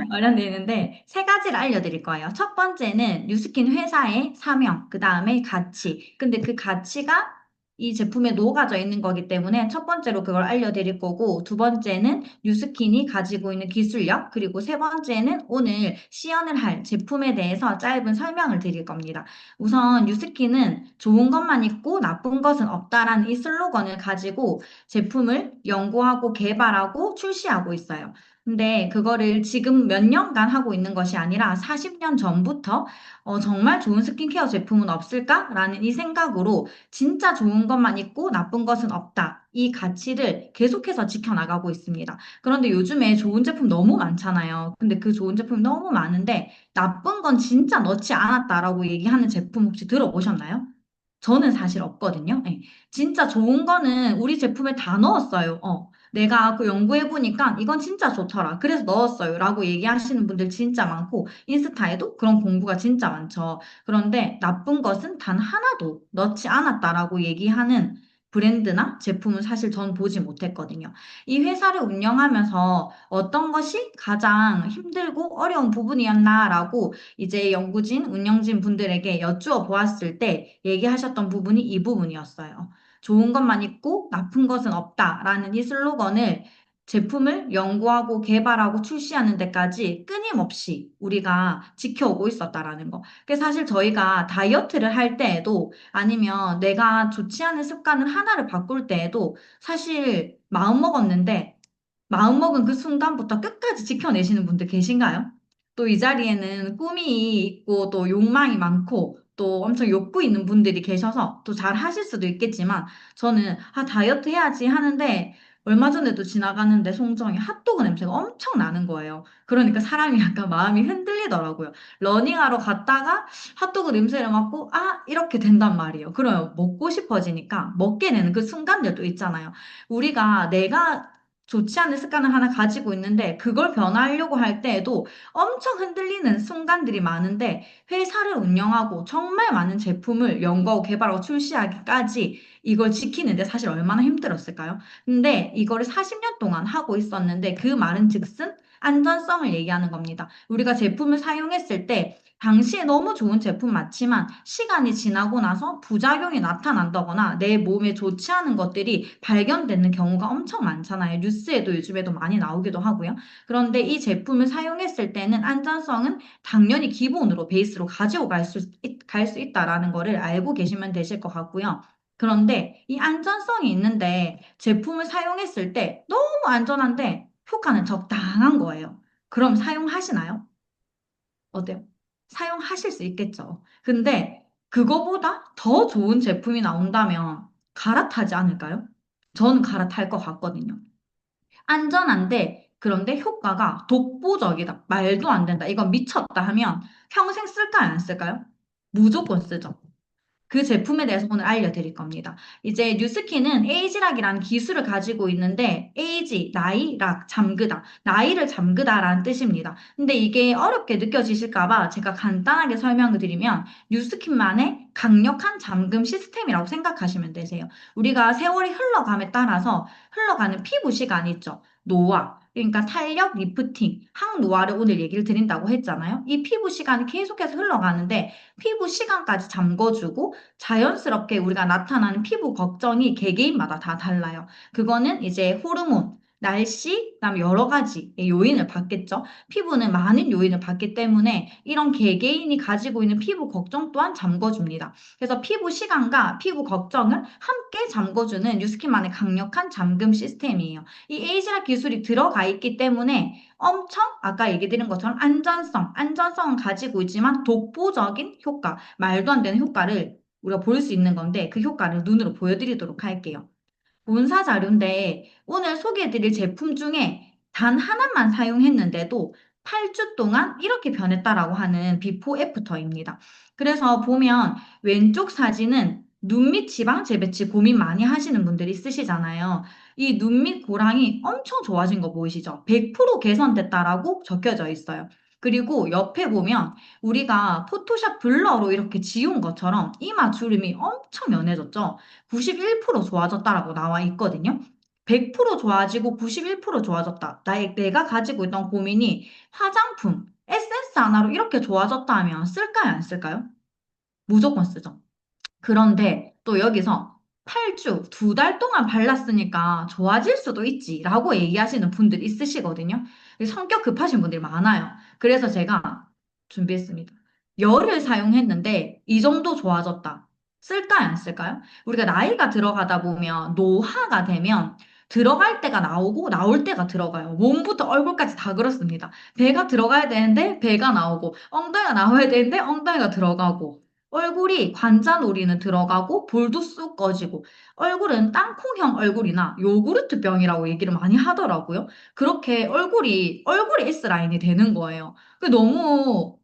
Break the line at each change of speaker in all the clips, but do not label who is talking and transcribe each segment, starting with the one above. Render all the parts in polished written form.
마련되어 있는데 세 가지를 알려드릴 거예요. 첫 번째는 뉴스킨 회사의 사명, 그 다음에 가치. 근데 그 가치가 이 제품에 녹아져 있는 거기 때문에 첫 번째로 그걸 알려드릴 거고, 두 번째는 뉴스킨이 가지고 있는 기술력, 그리고 세 번째는 오늘 시연을 할 제품에 대해서 짧은 설명을 드릴 겁니다. 우선 뉴스킨은 좋은 것만 있고 나쁜 것은 없다라는 이 슬로건을 가지고 제품을 연구하고 개발하고 출시하고 있어요. 근데 그거를 지금 몇 년간 하고 있는 것이 아니라 40년 전부터 정말 좋은 스킨케어 제품은 없을까라는 이 생각으로 진짜 좋은 것만 있고 나쁜 것은 없다. 이 가치를 계속해서 지켜나가고 있습니다. 그런데 요즘에 좋은 제품 너무 많잖아요. 근데 그 좋은 제품이 너무 많은데 나쁜 건 진짜 넣지 않았다라고 얘기하는 제품 혹시 들어보셨나요? 저는 사실 없거든요. 예. 진짜 좋은 거는 우리 제품에 다 넣었어요. 내가 그 연구해보니까 이건 진짜 좋더라. 그래서 넣었어요. 라고 얘기하시는 분들 진짜 많고, 인스타에도 그런 공부가 진짜 많죠. 그런데 나쁜 것은 단 하나도 넣지 않았다라고 얘기하는 브랜드나 제품은 사실 전 보지 못했거든요. 이 회사를 운영하면서 어떤 것이 가장 힘들고 어려운 부분이었나라고 이제 연구진, 운영진 분들에게 여쭈어 보았을 때 얘기하셨던 부분이 이 부분이었어요. 좋은 것만 있고 나쁜 것은 없다라는 이 슬로건을 제품을 연구하고 개발하고 출시하는 데까지 끊임없이 우리가 지켜오고 있었다라는 거. 그래서 사실 저희가 다이어트를 할 때에도 아니면 내가 좋지 않은 습관을 하나를 바꿀 때에도 사실 마음 먹었는데 마음먹은 그 순간부터 끝까지 지켜내시는 분들 계신가요? 또 이 자리에는 꿈이 있고 또 욕망이 많고 또 엄청 욕구 있는 분들이 계셔서 또 잘 하실 수도 있겠지만 저는 다이어트 해야지 하는데 얼마 전에도 지나가는데 송정이 핫도그 냄새가 엄청 나는 거예요. 그러니까 사람이 약간 마음이 흔들리더라고요. 러닝하러 갔다가 핫도그 냄새를 맡고 이렇게 된단 말이에요. 그러면 먹고 싶어지니까 먹게 되는 그 순간들도 있잖아요. 우리가 내가 좋지 않은 습관을 하나 가지고 있는데 그걸 변화하려고 할 때에도 엄청 흔들리는 순간들이 많은데 회사를 운영하고 정말 많은 제품을 연구하고 개발하고 출시하기까지 이걸 지키는데 사실 얼마나 힘들었을까요? 근데 이거를 40년 동안 하고 있었는데 그 말은 즉슨 안전성을 얘기하는 겁니다. 우리가 제품을 사용했을 때 당시에 너무 좋은 제품 맞지만 시간이 지나고 나서 부작용이 나타난다거나 내 몸에 좋지 않은 것들이 발견되는 경우가 엄청 많잖아요. 뉴스에도 요즘에도 많이 나오기도 하고요. 그런데 이 제품을 사용했을 때는 안전성은 당연히 기본으로 베이스로 가지고 갈 수 있다라는 거를 알고 계시면 되실 것 같고요. 그런데 이 안전성이 있는데 제품을 사용했을 때 너무 안전한데 효과는 적당한 거예요. 그럼 사용하시나요? 어때요? 사용하실 수 있겠죠. 근데 그거보다 더 좋은 제품이 나온다면 갈아타지 않을까요? 저는 갈아탈 것 같거든요. 안전한데 그런데 효과가 독보적이다. 말도 안 된다. 이건 미쳤다 하면 평생 쓸까요? 안 쓸까요? 무조건 쓰죠. 그 제품에 대해서 오늘 알려드릴 겁니다. 이제 뉴스킨은 에이지락이라는 기술을 가지고 있는데 에이지, 나이, 락, 잠그다. 나이를 잠그다라는 뜻입니다. 근데 이게 어렵게 느껴지실까 봐 제가 간단하게 설명을 드리면 뉴스킨만의 강력한 잠금 시스템이라고 생각하시면 되세요. 우리가 세월이 흘러감에 따라서 흘러가는 피부 시간이 있죠. 노화. 그러니까 탄력, 리프팅, 항노화를 오늘 얘기를 드린다고 했잖아요. 이 피부 시간이 계속해서 흘러가는데 피부 시간까지 잠궈주고 자연스럽게 우리가 나타나는 피부 걱정이 개개인마다 다 달라요. 그거는 이제 호르몬, 날씨, 그다음에 여러 가지 요인을 받겠죠. 피부는 많은 요인을 받기 때문에 이런 개개인이 가지고 있는 피부 걱정 또한 잠궈줍니다. 그래서 피부 시간과 피부 걱정을 함께 잠궈주는 뉴스킨만의 강력한 잠금 시스템이에요. 이 에이지라 기술이 들어가 있기 때문에 엄청 아까 얘기 드린 것처럼 안전성은 가지고 있지만 독보적인 효과, 말도 안 되는 효과를 우리가 볼 수 있는 건데 그 효과를 눈으로 보여드리도록 할게요. 본사 자료인데 오늘 소개해드릴 제품 중에 단 하나만 사용했는데도 8주 동안 이렇게 변했다라고 하는 비포 애프터입니다. 그래서 보면 왼쪽 사진은 눈 밑 지방 재배치 고민 많이 하시는 분들이 쓰시잖아요. 이 눈 밑 고랑이 엄청 좋아진 거 보이시죠? 100% 개선됐다라고 적혀져 있어요. 그리고 옆에 보면 우리가 포토샵 블러로 이렇게 지운 것처럼 이마 주름이 엄청 연해졌죠? 91% 좋아졌다라고 나와 있거든요. 100% 좋아지고 91% 좋아졌다. 내가 가지고 있던 고민이 화장품, 에센스 하나로 이렇게 좋아졌다 하면 쓸까요, 안 쓸까요? 무조건 쓰죠. 그런데 또 여기서 8주, 2달 동안 발랐으니까 좋아질 수도 있지라고 얘기하시는 분들이 있으시거든요. 성격 급하신 분들이 많아요. 그래서 제가 준비했습니다. 열을 사용했는데 이 정도 좋아졌다. 쓸까요, 안 쓸까요? 우리가 나이가 들어가다 보면 노화가 되면 들어갈 때가 나오고 나올 때가 들어가요. 몸부터 얼굴까지 다 그렇습니다. 배가 들어가야 되는데 배가 나오고 엉덩이가 나와야 되는데 엉덩이가 들어가고 얼굴이 관자놀이는 들어가고 볼도 쑥 꺼지고 얼굴은 땅콩형 얼굴이나 요구르트병이라고 얘기를 많이 하더라고요. 그렇게 얼굴이 S라인이 되는 거예요. 그게 너무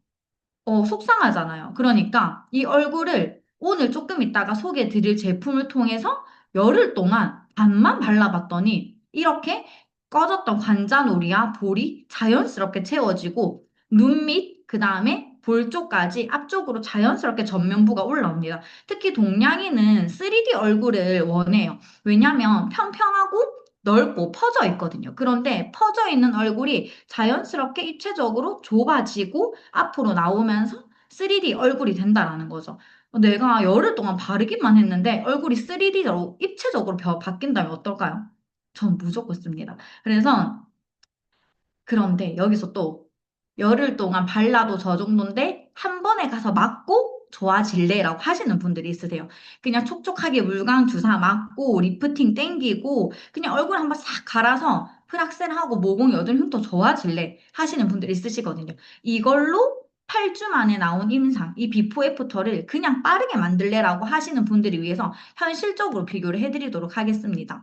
속상하잖아요. 그러니까 이 얼굴을 오늘 조금 있다가 소개해 드릴 제품을 통해서 열흘 동안 반만 발라봤더니 이렇게 꺼졌던 관자놀이와 볼이 자연스럽게 채워지고 눈 밑, 그 다음에 볼 쪽까지 앞쪽으로 자연스럽게 전면부가 올라옵니다. 특히 동양인은 3D 얼굴을 원해요. 왜냐하면 평평하고 넓고 퍼져 있거든요. 그런데 퍼져 있는 얼굴이 자연스럽게 입체적으로 좁아지고 앞으로 나오면서 3D 얼굴이 된다라는 거죠. 내가 열흘 동안 바르기만 했는데 얼굴이 3D로 입체적으로 바뀐다면 어떨까요? 전 무조건 씁니다. 그래서 그런데 여기서 또 열흘 동안 발라도 저 정도인데 한 번에 가서 맞고 좋아질래라고 하시는 분들이 있으세요. 그냥 촉촉하게 물광 주사 맞고 리프팅 땡기고 그냥 얼굴 한번 싹 갈아서 프락셀하고 모공 여든 흉터 좋아질래 하시는 분들이 있으시거든요. 이걸로 8주 만에 나온 임상, 이 비포 애프터를 그냥 빠르게 만들래라고 하시는 분들을 위해서 현실적으로 비교를 해드리도록 하겠습니다.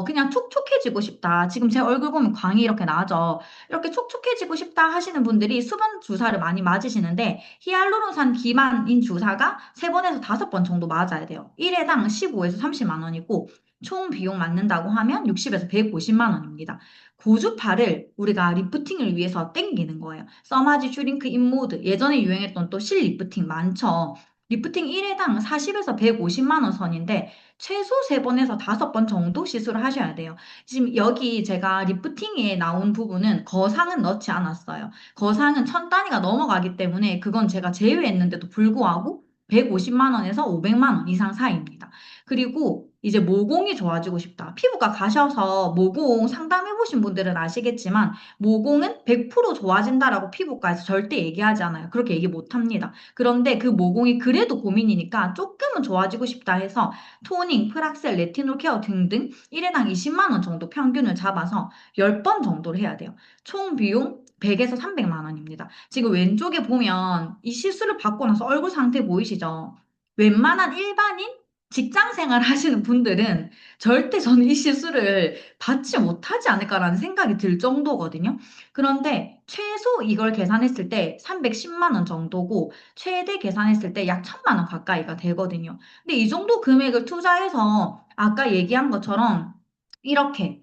그냥 촉촉해지고 싶다. 지금 제 얼굴 보면 광이 이렇게 나죠. 이렇게 촉촉해지고 싶다 하시는 분들이 수분 주사를 많이 맞으시는데 히알루론산 기반인 주사가 3번에서 5번 정도 맞아야 돼요. 1회당 15에서 30만 원이고 총 비용 맞는다고 하면 60에서 150만 원입니다. 고주파를 우리가 리프팅을 위해서 땡기는 거예요. 써마지 슈링크 인모드 예전에 유행했던 또 실 리프팅 많죠. 리프팅 1회당 40에서 150만 원 선인데 최소 3번에서 5번 정도 시술을 하셔야 돼요. 지금 여기 제가 리프팅에 나온 부분은 거상은 넣지 않았어요. 거상은 천 단위가 넘어가기 때문에 그건 제가 제외했는데도 불구하고 150만 원에서 500만 원 이상 사이입니다. 그리고 이제 모공이 좋아지고 싶다. 피부과 가셔서 모공 상담해보신 분들은 아시겠지만 모공은 100% 좋아진다라고 피부과에서 절대 얘기하지 않아요. 그렇게 얘기 못 합니다. 그런데 그 모공이 그래도 고민이니까 조금은 좋아지고 싶다 해서 토닝, 프락셀, 레티놀 케어 등등 1회당 20만 원 정도 평균을 잡아서 10번 정도를 해야 돼요. 총 비용 100에서 300만 원입니다. 지금 왼쪽에 보면 이 시술을 받고 나서 얼굴 상태 보이시죠? 웬만한 일반인 직장 생활 하시는 분들은 절대 저는 이 시술을 받지 못하지 않을까라는 생각이 들 정도거든요. 그런데 최소 이걸 계산했을 때 310만 원 정도고 최대 계산했을 때 약 1000만 원 가까이가 되거든요. 근데 이 정도 금액을 투자해서 아까 얘기한 것처럼 이렇게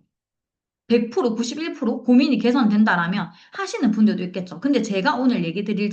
100%, 91% 고민이 개선된다라면 하시는 분들도 있겠죠. 근데 제가 오늘 얘기 드릴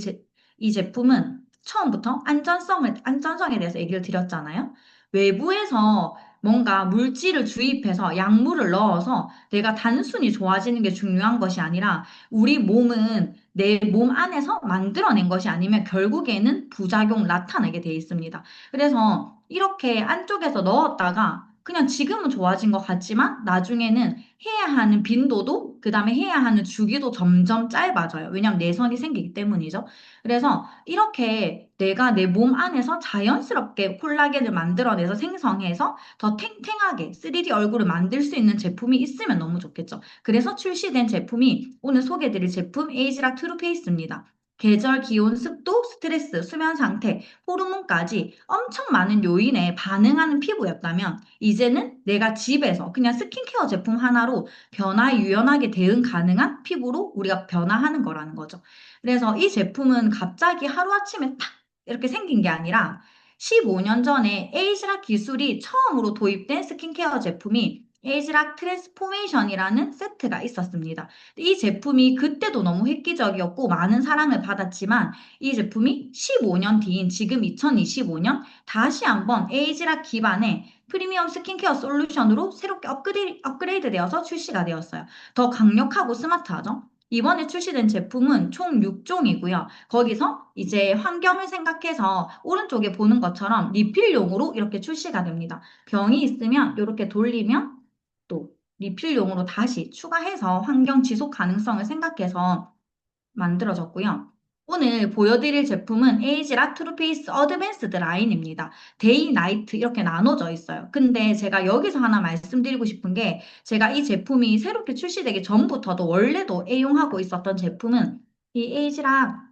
이 제품은 처음부터 안전성에 대해서 얘기를 드렸잖아요. 외부에서 뭔가 물질을 주입해서 약물을 넣어서 내가 단순히 좋아지는 게 중요한 것이 아니라 우리 몸은 내 몸 안에서 만들어낸 것이 아니면 결국에는 부작용 나타나게 돼 있습니다. 그래서 이렇게 안쪽에서 넣었다가 그냥 지금은 좋아진 것 같지만 나중에는 해야 하는 빈도도 그다음에 해야 하는 주기도 점점 짧아져요. 왜냐하면 내선이 생기기 때문이죠. 그래서 이렇게 내가 내 몸 안에서 자연스럽게 콜라겐을 만들어내서 생성해서 더 탱탱하게 3D 얼굴을 만들 수 있는 제품이 있으면 너무 좋겠죠. 그래서 출시된 제품이 오늘 소개해드릴 제품 에이지락 트루페이스입니다. 계절, 기온, 습도, 스트레스, 수면 상태, 호르몬까지 엄청 많은 요인에 반응하는 피부였다면 이제는 내가 집에서 그냥 스킨케어 제품 하나로 변화에 유연하게 대응 가능한 피부로 우리가 변화하는 거라는 거죠. 그래서 이 제품은 갑자기 하루아침에 탁 이렇게 생긴 게 아니라 15년 전에 에이지락 기술이 처음으로 도입된 스킨케어 제품이 에이지락 트랜스포메이션이라는 세트가 있었습니다. 이 제품이 그때도 너무 획기적이었고 많은 사랑을 받았지만 이 제품이 15년 뒤인 지금 2025년 다시 한번 에이지락 기반의 프리미엄 스킨케어 솔루션으로 새롭게 업그레이드 되어서 출시가 되었어요. 더 강력하고 스마트하죠? 이번에 출시된 제품은 총 6종이고요. 거기서 이제 환경을 생각해서 오른쪽에 보는 것처럼 리필용으로 이렇게 출시가 됩니다. 병이 있으면 이렇게 돌리면 또 리필용으로 다시 추가해서 환경 지속 가능성을 생각해서 만들어졌고요. 오늘 보여드릴 제품은 에이지라 트루페이스 어드밴스드 라인입니다. 데이, 나이트 이렇게 나눠져 있어요. 근데 제가 여기서 하나 말씀드리고 싶은 게 제가 이 제품이 새롭게 출시되기 전부터도 원래도 애용하고 있었던 제품은 이 에이지라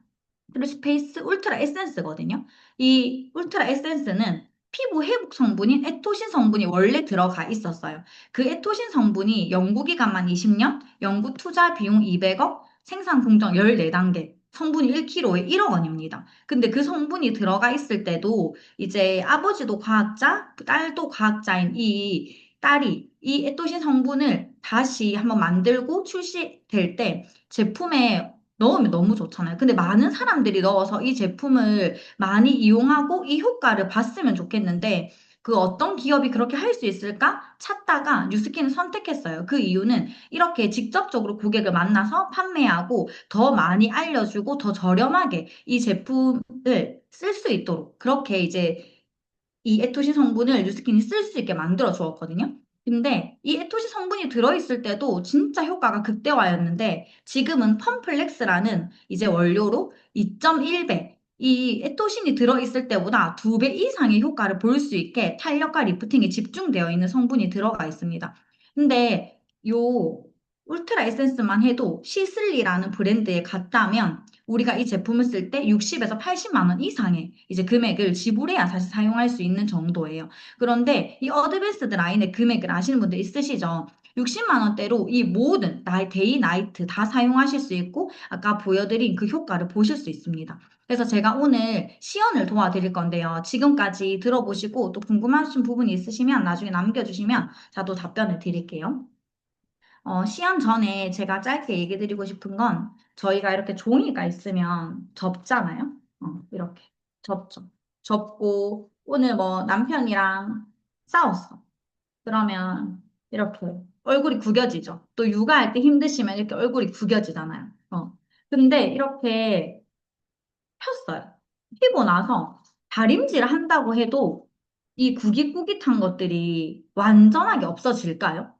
트루스페이스 울트라 에센스거든요. 이 울트라 에센스는 피부 회복 성분인 에토신 성분이 원래 들어가 있었어요. 그 에토신 성분이 연구기간만 20년, 연구 투자 비용 200억, 생산 공정 14단계, 성분이 1kg에 1억 원입니다. 근데 그 성분이 들어가 있을 때도 이제 아버지도 과학자, 딸도 과학자인 이 딸이 이 에토신 성분을 다시 한번 만들고 출시될 때 제품에 넣으면 너무 좋잖아요. 근데 많은 사람들이 넣어서 이 제품을 많이 이용하고 이 효과를 봤으면 좋겠는데 그 어떤 기업이 그렇게 할 수 있을까 찾다가 뉴스킨을 선택했어요. 그 이유는 이렇게 직접적으로 고객을 만나서 판매하고 더 많이 알려주고 더 저렴하게 이 제품을 쓸 수 있도록 그렇게 이제 이 에토시 성분을 뉴스킨이 쓸 수 있게 만들어 주었거든요. 근데 이 에토시 성분이 들어있을 때도 진짜 효과가 극대화였는데 지금은 펌플렉스라는 이제 원료로 2.1배 이 에토신이 들어있을 때보다 2배 이상의 효과를 볼 수 있게 탄력과 리프팅에 집중되어 있는 성분이 들어가 있습니다. 근데 요 울트라 에센스만 해도 시슬리라는 브랜드에 갔다면 우리가 이 제품을 쓸 때 60에서 80만 원 이상의 이제 금액을 지불해야 사실 사용할 수 있는 정도예요. 그런데 이 어드밴스드 라인의 금액을 아시는 분들 있으시죠? 60만 원대로 이 모든 데이 나이트 다 사용하실 수 있고 아까 보여드린 그 효과를 보실 수 있습니다. 그래서 제가 오늘 시연을 도와드릴 건데요. 지금까지 들어보시고 또 궁금하신 부분이 있으시면 나중에 남겨주시면 제가 또 답변을 드릴게요. 시험 전에 제가 짧게 얘기 드리고 싶은 건 저희가 이렇게 종이가 있으면 접잖아요. 이렇게 접죠. 접고 오늘 뭐 남편이랑 싸웠어. 그러면 이렇게 얼굴이 구겨지죠. 또 육아할 때 힘드시면 이렇게 얼굴이 구겨지잖아요. 근데 이렇게 폈어요. 피고 나서 다림질 한다고 해도 이 구깃구깃한 것들이 완전하게 없어질까요?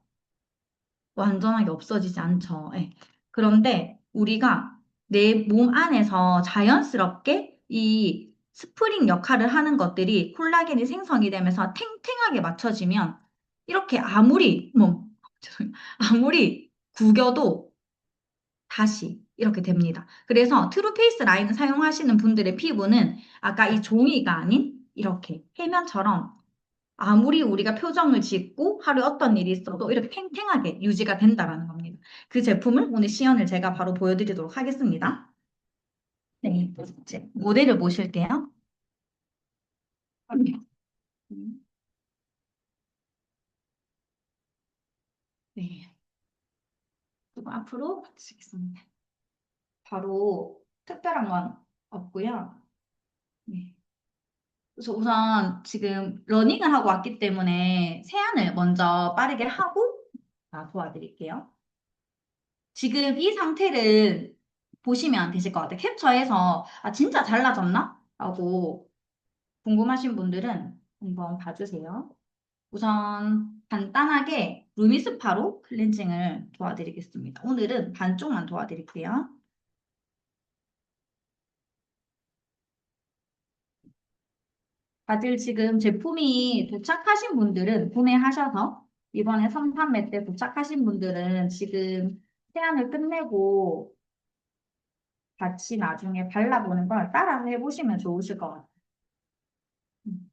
완전하게 없어지지 않죠. 예. 그런데 우리가 내 몸 안에서 자연스럽게 이 스프링 역할을 하는 것들이 콜라겐이 생성이 되면서 탱탱하게 맞춰지면 이렇게 아무리 죄송해요. 아무리 구겨도 다시 이렇게 됩니다. 그래서 트루페이스 라인을 사용하시는 분들의 피부는 아까 이 종이가 아닌 이렇게 해면처럼 아무리 우리가 표정을 짓고 하루에 어떤 일이 있어도 이렇게 팽팽하게 유지가 된다라는 겁니다. 그 제품을 오늘 시연을 제가 바로 보여드리도록 하겠습니다. 네, 이제 모델을 모실게요. 네, 그리고 앞으로 가주시겠습니다. 바로 특별한 건 없고요. 네. 그래서 우선 지금 러닝을 하고 왔기 때문에 세안을 먼저 빠르게 하고 도와드릴게요. 지금 이 상태를 보시면 되실 것 같아요. 캡처해서 아 진짜 달라졌나? 라고 궁금하신 분들은 한번 봐주세요. 우선 간단하게 루미스파로 클렌징을 도와드리겠습니다. 오늘은 반쪽만 도와드릴게요. 다들 지금 제품이 도착하신 분들은 구매하셔서 이번에 선판매 때 도착하신 분들은 지금 세안을 끝내고 같이 나중에 발라보는 걸 따라 해보시면 좋으실 것 같아요. 음,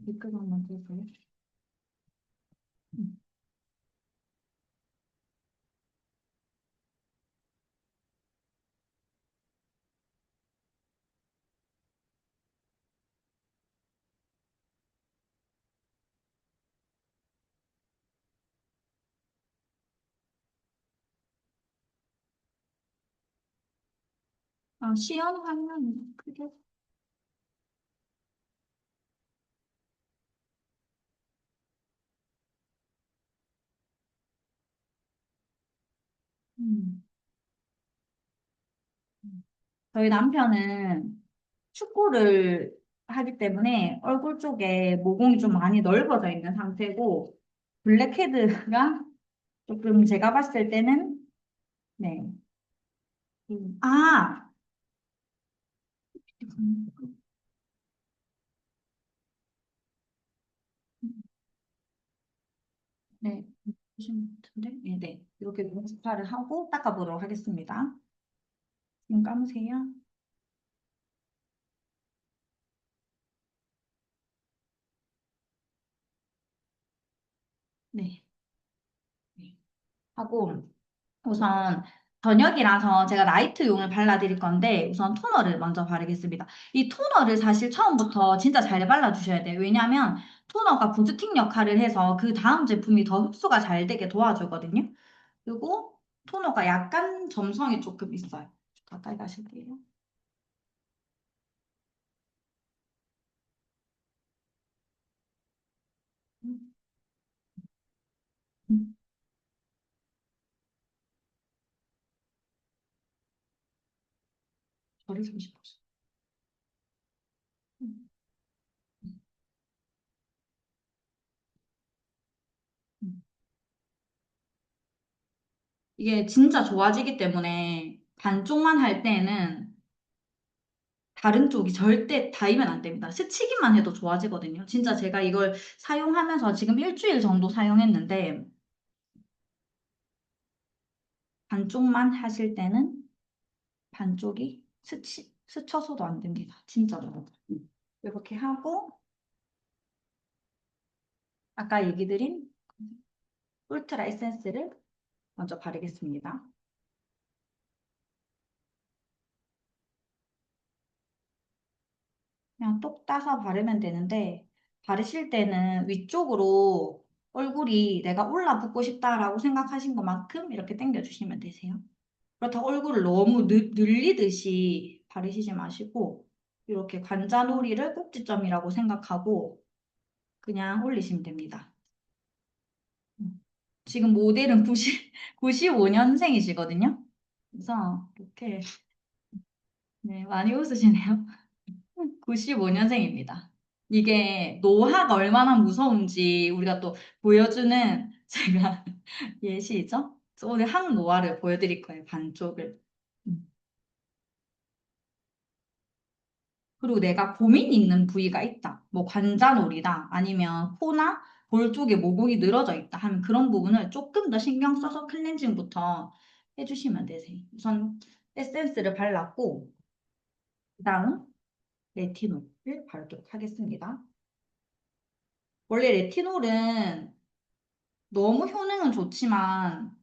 댓글 한번 보세요. 음. 시연 화면 크게 음. 저희 남편은 축구를 하기 때문에 얼굴 쪽에 모공이 좀 많이 넓어져 있는 상태고, 블랙헤드가 조금 제가 봤을 때는, 네. 아! 음, 네. 보시면 같은데? 네, 네. 이렇게 스파를 하고 닦아보도록 하겠습니다. 눈 감으세요. 네. 네. 하고, 우선 저녁이라서 제가 나이트용을 발라드릴 건데 우선 토너를 먼저 바르겠습니다. 이 토너를 사실 처음부터 진짜 잘 발라주셔야 돼요. 왜냐하면 토너가 부스팅 역할을 해서 그 다음 제품이 더 흡수가 잘 되게 도와주거든요. 그리고 토너가 약간 점성이 조금 있어요. 가까이 가실게요. 음, 음, 저를 잠시보세요. 음, 음, 음. 이게 진짜 좋아지기 때문에 반쪽만 할 때는 다른 쪽이 절대 닿으면 안 됩니다. 스치기만 해도 좋아지거든요. 진짜 제가 이걸 사용하면서 지금 일주일 정도 사용했는데 반쪽만 하실 때는 반쪽이 스쳐서도 안 됩니다. 진짜로. 이렇게 하고 아까 얘기 드린 울트라 에센스를 먼저 바르겠습니다. 그냥 똑 따서 바르면 되는데 바르실 때는 위쪽으로 얼굴이 내가 올라붙고 싶다라고 생각하신 것만큼 이렇게 당겨주시면 되세요. 그렇다고 얼굴을 너무 늘리듯이 바르시지 마시고 이렇게 관자놀이를 꼭지점이라고 생각하고 그냥 올리시면 됩니다. 음. 지금 모델은 95년생이시거든요. 그래서 이렇게 네, 많이 웃으시네요. 95년생입니다. 이게 노화가 얼마나 무서운지 우리가 또 보여주는 제가 예시죠? 그래서 오늘 항노화를 보여드릴 거예요, 반쪽을. 음. 그리고 내가 고민 있는 부위가 있다. 뭐 관자놀이다. 아니면 코나 볼 쪽에 모공이 늘어져 있다 하면 그런 부분을 조금 더 신경 써서 클렌징부터 해주시면 되세요. 우선 에센스를 발랐고 그다음 레티놀을 바르도록 하겠습니다. 원래 레티놀은 너무 효능은 좋지만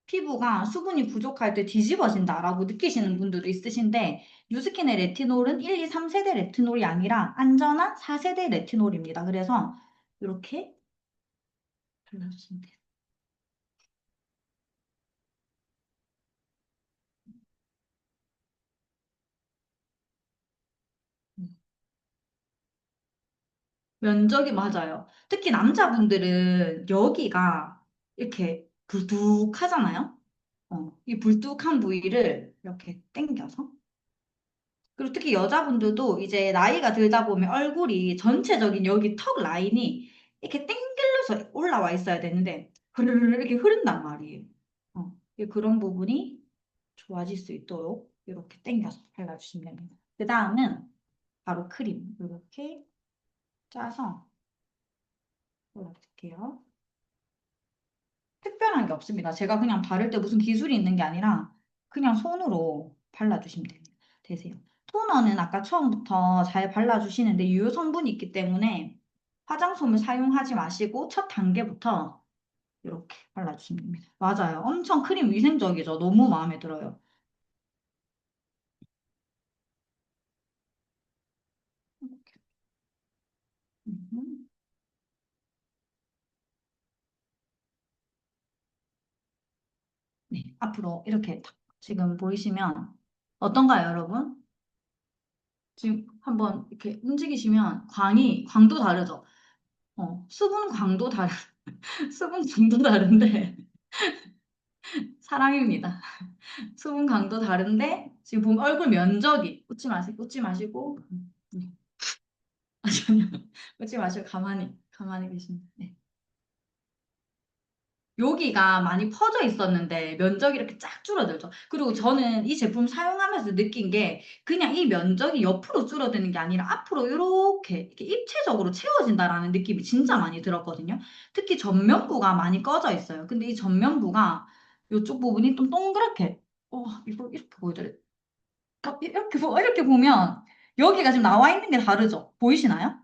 피부가 수분이 부족할 때 뒤집어진다라고 느끼시는 분들도 있으신데 뉴스킨의 레티놀은 1, 2, 3세대 레티놀이 아니라 안전한 4세대 레티놀입니다. 그래서 이렇게 발라주시면 돼요. 음. 면적이 맞아요. 특히 남자분들은 여기가 이렇게 불뚝하잖아요. 이 불뚝한 부위를 이렇게 당겨서 그리고 특히 여자분들도 이제 나이가 들다 보면 얼굴이 전체적인 여기 턱 라인이 이렇게 땡길려서 올라와 있어야 되는데 흐르르 이렇게 흐른단 말이에요. 이게 그런 부분이 좋아질 수 있도록 이렇게 당겨서 발라주시면 됩니다. 그 다음은 바로 크림 이렇게 짜서 발라줄게요. 특별한 게 없습니다. 제가 그냥 바를 때 무슨 기술이 있는 게 아니라 그냥 손으로 발라주시면 됩니다. 되세요. 토너는 아까 처음부터 잘 발라주시는데 유효 성분이 있기 때문에 화장솜을 사용하지 마시고 첫 단계부터 이렇게 발라주시면 됩니다. 맞아요. 엄청 크림 위생적이죠. 너무 마음에 들어요. 이렇게. 음. 네, 앞으로 이렇게 딱 지금 보이시면 어떤가요, 여러분? 지금 한번 이렇게 움직이시면 광도 다르죠? 수분 광도 수분 광도 다른데 사람입니다. 수분 강도 다른데 지금 보면 얼굴 면적이 웃지 마시고 네. 아니요 웃지 마시고 가만히 계시면 네. 여기가 많이 퍼져 있었는데 면적이 이렇게 쫙 줄어들죠. 그리고 저는 이 제품 사용하면서 느낀 게 그냥 이 면적이 옆으로 줄어드는 게 아니라 앞으로 이렇게 입체적으로 채워진다라는 느낌이 진짜 많이 들었거든요. 특히 전면부가 많이 꺼져 있어요. 근데 이 전면부가 이쪽 부분이 좀 동그랗게 이거 이렇게 보여드려. 이렇게 보면 여기가 지금 나와 있는 게 다르죠? 보이시나요?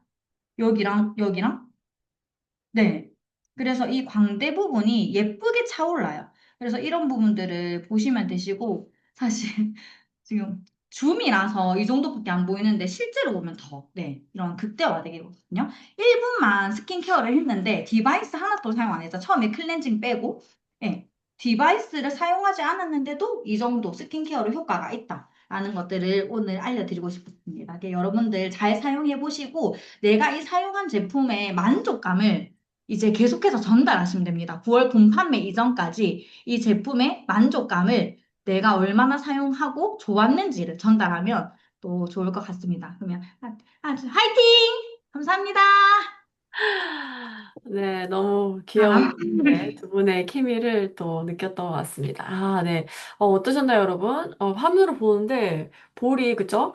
여기랑 네. 그래서 이 광대 부분이 예쁘게 차올라요. 그래서 이런 부분들을 보시면 되시고, 사실 지금 줌이라서 이 정도밖에 안 보이는데 실제로 보면 네, 이런 극대화되거든요. 1분만 스킨케어를 했는데 디바이스 하나도 사용 안 했죠. 처음에 클렌징 빼고, 네, 디바이스를 사용하지 않았는데도 이 정도 스킨케어로 효과가 있다라는 것들을 오늘 알려드리고 싶습니다. 여러분들 잘 사용해 보시고, 내가 이 사용한 제품의 만족감을 이제 계속해서 전달하시면 됩니다. 9월 봄판매 이전까지 이 제품의 만족감을 내가 얼마나 사용하고 좋았는지를 전달하면 또 좋을 것 같습니다. 그러면 화이팅! 감사합니다.
네, 너무 귀여운
아,
네, 두 분의 케미를 또 느꼈던 것 같습니다. 아, 네. 어떠셨나요, 여러분? 화면으로 보는데 볼이, 그죠?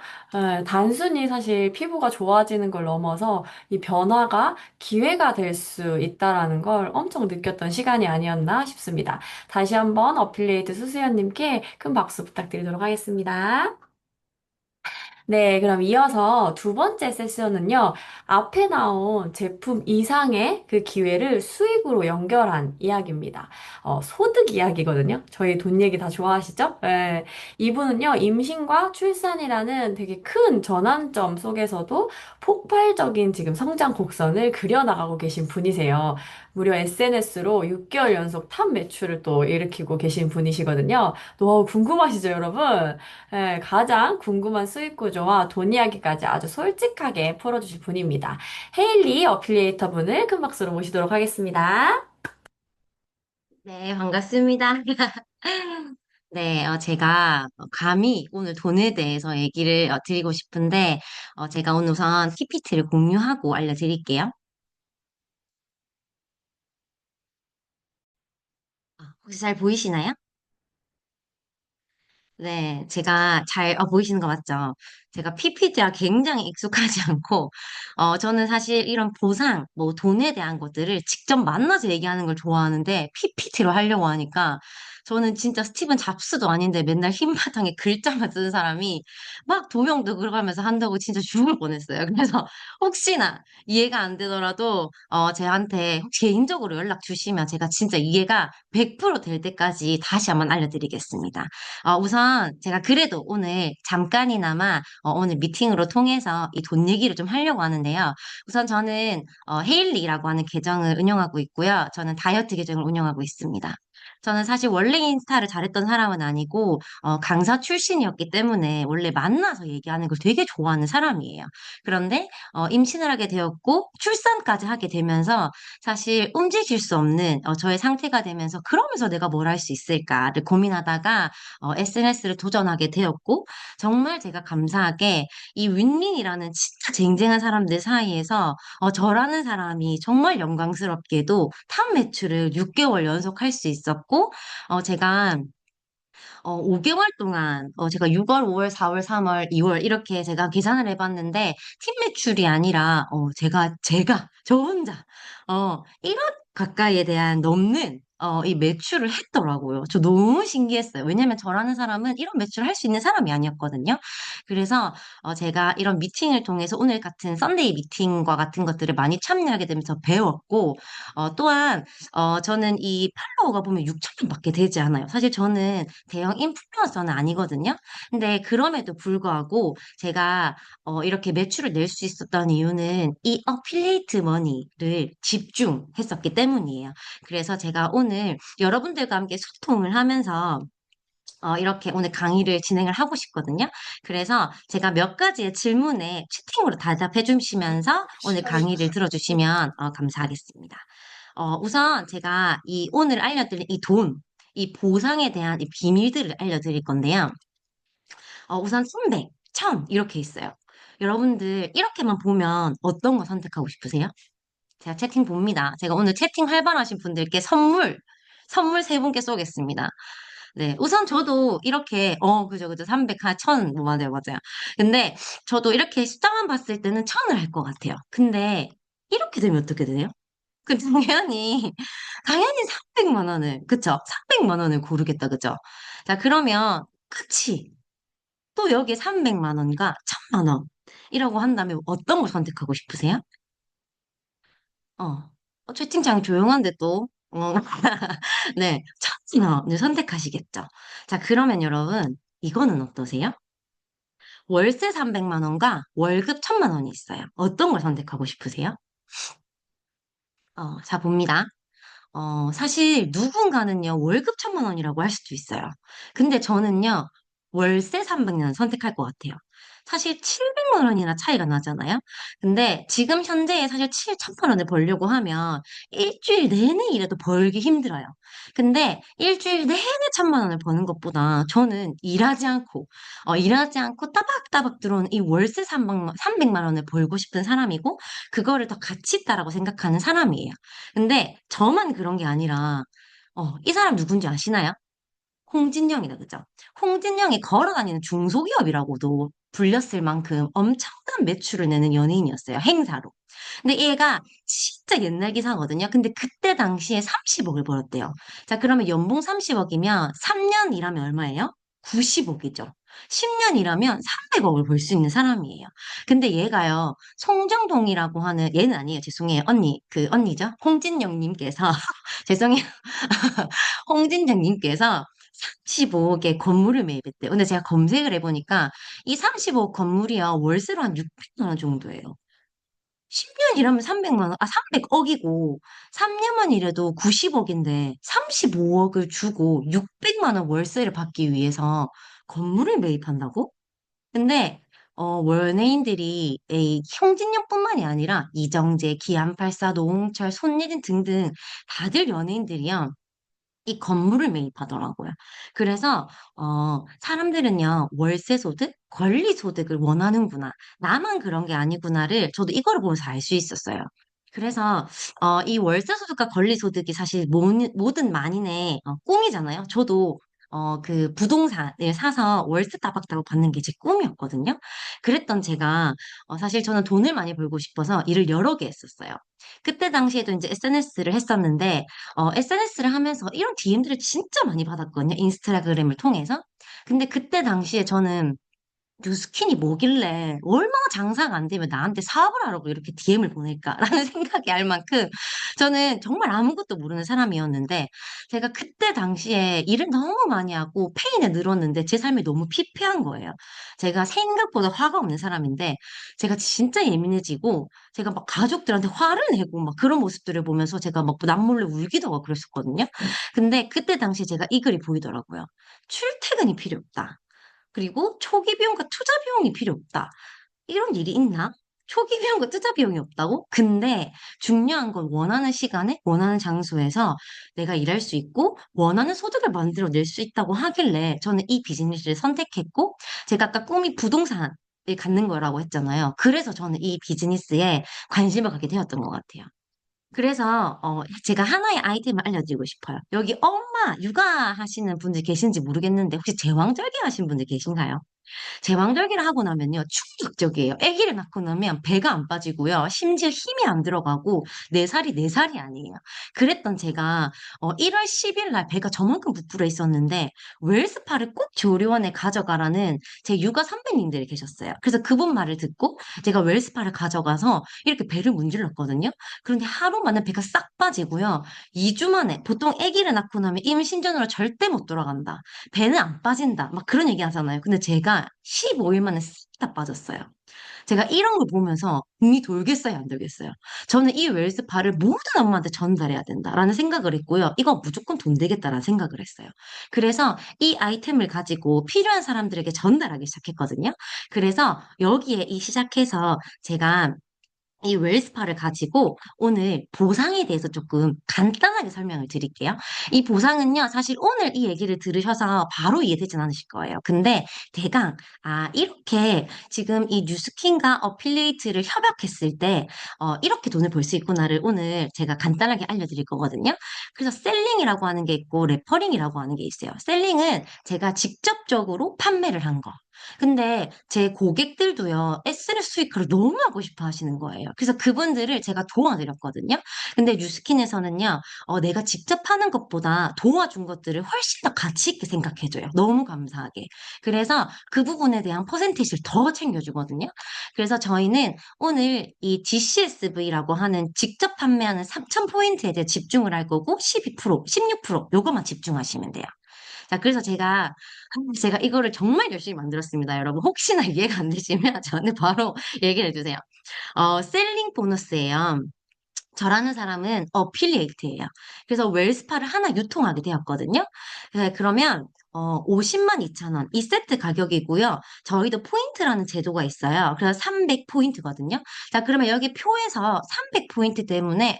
단순히 사실 피부가 좋아지는 걸 넘어서 이 변화가 기회가 될 수 있다라는 걸 엄청 느꼈던 시간이 아니었나 싶습니다. 다시 한번 어필리에이트 수수연님께 큰 박수 부탁드리도록 하겠습니다. 네, 그럼 이어서 두 번째 세션은요, 앞에 나온 제품 이상의 그 기회를 수익으로 연결한 이야기입니다. 소득 이야기거든요. 저희 돈 얘기 다 좋아하시죠? 네. 이분은요, 임신과 출산이라는 되게 큰 전환점 속에서도 폭발적인 지금 성장 곡선을 그려나가고 계신 분이세요. 무려 SNS로 6개월 연속 탑 매출을 또 일으키고 계신 분이시거든요. 너무 궁금하시죠, 여러분? 네, 가장 궁금한 수익 구조와 돈 이야기까지 아주 솔직하게 풀어주실 분입니다. 헤일리 어필리에이터 분을 큰 박수로 모시도록 하겠습니다.
네, 반갑습니다. 네, 제가 감히 오늘 돈에 대해서 얘기를 드리고 싶은데, 제가 오늘 우선 PPT를 공유하고 알려드릴게요. 혹시 잘 보이시나요? 네, 제가 잘 보이시는 거 맞죠? 제가 PPT가 굉장히 익숙하지 않고, 저는 사실 이런 보상, 뭐 돈에 대한 것들을 직접 만나서 얘기하는 걸 좋아하는데, PPT로 하려고 하니까, 저는 진짜 스티븐 잡스도 아닌데 맨날 흰바탕에 글자만 쓰는 사람이 막 도형도 그려가면서 한다고 진짜 죽을 뻔했어요. 그래서 혹시나 이해가 안 되더라도, 저한테 혹시 개인적으로 연락 주시면 제가 진짜 이해가 100%될 때까지 다시 한번 알려드리겠습니다. 우선 제가 그래도 오늘 잠깐이나마 오늘 미팅으로 통해서 이 돈 얘기를 좀 하려고 하는데요. 우선 저는 헤일리라고 하는 계정을 운영하고 있고요. 저는 다이어트 계정을 운영하고 있습니다. 저는 사실 원래 인스타를 잘했던 사람은 아니고 강사 출신이었기 때문에 원래 만나서 얘기하는 걸 되게 좋아하는 사람이에요. 그런데 임신을 하게 되었고 출산까지 하게 되면서 사실 움직일 수 없는 저의 상태가 되면서 그러면서 내가 뭘 할 수 있을까를 고민하다가 SNS를 도전하게 되었고, 정말 제가 감사하게 이 윈윈이라는 진짜 쟁쟁한 사람들 사이에서 저라는 사람이 정말 영광스럽게도 탑 매출을 6개월 연속 할 수 있었고, 제가 5개월 동안 제가 6월, 5월, 4월, 3월, 2월 이렇게 제가 계산을 해봤는데 팀 매출이 아니라 저 혼자 1억 가까이에 대한 넘는 이 매출을 했더라고요. 저 너무 신기했어요. 왜냐면 저라는 사람은 이런 매출을 할 수 있는 사람이 아니었거든요. 그래서 제가 이런 미팅을 통해서 오늘 같은 썬데이 미팅과 같은 것들을 많이 참여하게 되면서 배웠고 또한 저는 이 팔로워가 보면 6천 명밖에 되지 않아요. 사실 저는 대형 인플루언서는 아니거든요. 근데 그럼에도 불구하고 제가 이렇게 매출을 낼 수 있었던 이유는 이 어필리에이트 머니를 집중했었기 때문이에요. 그래서 제가 오늘 여러분들과 함께 소통을 하면서 이렇게 오늘 강의를 진행을 하고 싶거든요. 그래서 제가 몇 가지의 질문에 채팅으로 대답해 주시면서 오늘 강의를 들어주시면 감사하겠습니다. 우선 제가 오늘 알려드릴 이 돈. 이 보상에 대한 이 비밀들을 알려드릴 건데요. 우선 300, 1000 이렇게 있어요. 여러분들 이렇게만 보면 어떤 거 선택하고 싶으세요? 제가 채팅 봅니다. 제가 오늘 채팅 활발하신 분들께 선물 세 분께 쏘겠습니다. 네, 우선 저도 이렇게, 그죠. 300, 1000, 뭐, 맞아요, 맞아요. 근데 저도 이렇게 숫자만 봤을 때는 1000을 할 것 같아요. 근데 이렇게 되면 어떻게 되세요? 그 당연히 300만 원을, 그쵸? 300만 원을 고르겠다, 그죠? 자, 그러면 같이 또 여기에 300만 원과 1000만 원이라고 한다면 어떤 걸 선택하고 싶으세요? 채팅창 조용한데 또, 네, 1000만 원을 선택하시겠죠? 자, 그러면 여러분, 이거는 어떠세요? 월세 300만 원과 월급 1000만 원이 있어요. 어떤 걸 선택하고 싶으세요? 자, 봅니다. 사실 누군가는요, 월급 1000만 원이라고 할 수도 있어요. 근데 저는요, 월세 300만 원 선택할 것 같아요. 사실 700만 원이나 차이가 나잖아요. 근데 지금 현재에 사실 7천만 원을 벌려고 하면 일주일 내내 일해도 벌기 힘들어요. 근데 일주일 내내 1000만 원을 버는 것보다 저는 일하지 않고 따박따박 들어오는 이 월세 300만 원을 벌고 싶은 사람이고, 그거를 더 가치 있다라고 생각하는 사람이에요. 근데 저만 그런 게 아니라, 이 사람 누군지 아시나요? 홍진영이다, 그죠? 홍진영이 걸어다니는 중소기업이라고도 불렸을 만큼 엄청난 매출을 내는 연예인이었어요, 행사로. 근데 얘가 진짜 옛날 기사거든요. 근데 그때 당시에 30억을 벌었대요. 자, 그러면 연봉 30억이면 3년 일하면 얼마예요? 90억이죠. 10년 일하면 300억을 벌 수 있는 사람이에요. 근데 얘가요, 송정동이라고 하는, 얘는 아니에요. 죄송해요. 언니죠? 홍진영님께서, 죄송해요. 홍진영님께서 35억의 건물을 매입했대요. 근데 제가 검색을 해보니까 이 35억 건물이요, 월세로 한 600만 원 정도예요. 10년 일하면 300만 원, 300억이고, 3년만 일해도 90억인데, 35억을 주고 600만 원 월세를 받기 위해서 건물을 매입한다고? 근데, 연예인들이 이 홍진영뿐만이 아니라 이정재, 기안팔사, 노홍철, 손예진 등등 다들 연예인들이요. 이 건물을 매입하더라고요. 그래서, 사람들은요, 월세 소득, 권리 소득을 원하는구나. 나만 그런 게 아니구나를 저도 이거를 보면서 알 수 있었어요. 그래서, 이 월세 소득과 권리 소득이 사실 모든 만인의 꿈이잖아요. 저도, 그 부동산을 사서 월세 따박따박 받는 게 제 꿈이었거든요. 그랬던 제가, 사실 저는 돈을 많이 벌고 싶어서 일을 여러 개 했었어요. 그때 당시에도 이제 SNS를 했었는데, SNS를 하면서 이런 DM들을 진짜 많이 받았거든요. 인스타그램을 통해서. 근데 그때 당시에 저는 뉴스킨이 뭐길래 얼마나 장사가 안 되면 나한테 사업을 하라고 이렇게 DM을 보낼까라는 생각이 알 만큼 저는 정말 아무것도 모르는 사람이었는데 제가 그때 당시에 일을 너무 많이 하고 페인에 늘었는데 제 삶이 너무 피폐한 거예요. 제가 생각보다 화가 없는 사람인데 제가 진짜 예민해지고 제가 막 가족들한테 화를 내고 막 그런 모습들을 보면서 제가 막 남몰래 울기도 하고 그랬었거든요. 근데 그때 당시에 제가 이 글이 보이더라고요. 출퇴근이 필요 없다. 그리고 초기 비용과 투자 비용이 필요 없다. 이런 일이 있나? 초기 비용과 투자 비용이 없다고? 근데 중요한 건 원하는 시간에, 원하는 장소에서 내가 일할 수 있고, 원하는 소득을 만들어낼 수 있다고 하길래 저는 이 비즈니스를 선택했고, 제가 아까 꿈이 부동산을 갖는 거라고 했잖아요. 그래서 저는 이 비즈니스에 관심을 갖게 되었던 것 같아요. 그래서 제가 하나의 아이템을 알려드리고 싶어요. 여기 엄마 육아하시는 분들 계신지 모르겠는데 혹시 제왕절개 하신 분들 계신가요? 제왕절개를 하고 나면요, 충격적이에요. 아기를 낳고 나면 배가 안 빠지고요. 심지어 힘이 안 들어가고, 네 살이 아니에요. 그랬던 제가, 1월 10일 날 배가 저만큼 부풀어 있었는데, 웰스파를 꼭 조리원에 가져가라는 제 육아 선배님들이 계셨어요. 그래서 그분 말을 듣고, 제가 웰스파를 가져가서 이렇게 배를 문질렀거든요. 그런데 하루 만에 배가 싹 빠지고요. 2주 만에, 보통 아기를 낳고 나면 임신전으로 절대 못 돌아간다. 배는 안 빠진다. 막 그런 얘기 하잖아요. 근데 제가 15일 만에 싹 다 빠졌어요. 제가 이런 걸 보면서 공이 돌겠어요, 안 돌겠어요? 저는 이 웰스파를 모든 엄마한테 전달해야 된다라는 생각을 했고요. 이거 무조건 돈 되겠다라는 생각을 했어요. 그래서 이 아이템을 가지고 필요한 사람들에게 전달하기 시작했거든요. 그래서 여기에 이 시작해서 제가 이 웰스파를 가지고 오늘 보상에 대해서 조금 간단하게 설명을 드릴게요. 이 보상은요, 사실 오늘 이 얘기를 들으셔서 바로 이해되진 않으실 거예요. 근데 대강, 이렇게 지금 이 뉴스킨과 어필리에이트를 협약했을 때, 이렇게 돈을 벌 수 있구나를 오늘 제가 간단하게 알려드릴 거거든요. 그래서 셀링이라고 하는 게 있고, 레퍼링이라고 하는 게 있어요. 셀링은 제가 직접적으로 판매를 한 거. 근데 제 고객들도요, SNS 수익화를 너무 하고 싶어 하시는 거예요. 그래서 그분들을 제가 도와드렸거든요. 근데 뉴스킨에서는요, 내가 직접 하는 것보다 도와준 것들을 훨씬 더 가치 있게 생각해줘요. 너무 감사하게. 그래서 그 부분에 대한 퍼센테이지를 더 챙겨주거든요. 그래서 저희는 오늘 이 GCSV라고 하는 직접 판매하는 3,000포인트에 대해 집중을 할 거고, 12%, 16% 요것만 집중하시면 돼요. 자, 그래서 제가 이거를 정말 열심히 만들었습니다, 여러분. 혹시나 이해가 안 되시면 저한테 바로 얘기를 해주세요. 셀링 보너스예요. 저라는 사람은 어필리에이트예요. 그래서 웰스파를 하나 유통하게 되었거든요. 네, 그러면 50만 2천 원, 이 세트 가격이고요. 저희도 포인트라는 제도가 있어요. 그래서 300포인트거든요. 자, 그러면 여기 표에서 300포인트 때문에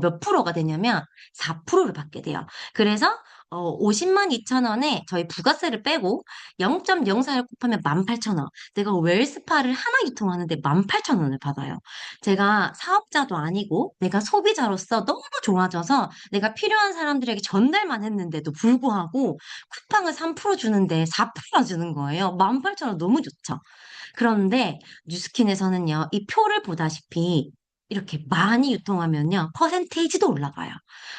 몇 프로가 되냐면 4%를 받게 돼요. 그래서 50만 2천 원에 저희 부가세를 빼고 0.04를 곱하면 18,000원. 내가 웰스파를 하나 유통하는데 18,000원을 받아요. 제가 사업자도 아니고 내가 소비자로서 너무 좋아져서 내가 필요한 사람들에게 전달만 했는데도 불구하고 쿠팡을 3% 주는데 4%나 주는 거예요. 18,000원 너무 좋죠. 그런데 뉴스킨에서는요, 이 표를 보다시피 이렇게 많이 유통하면요, 퍼센테이지도 올라가요.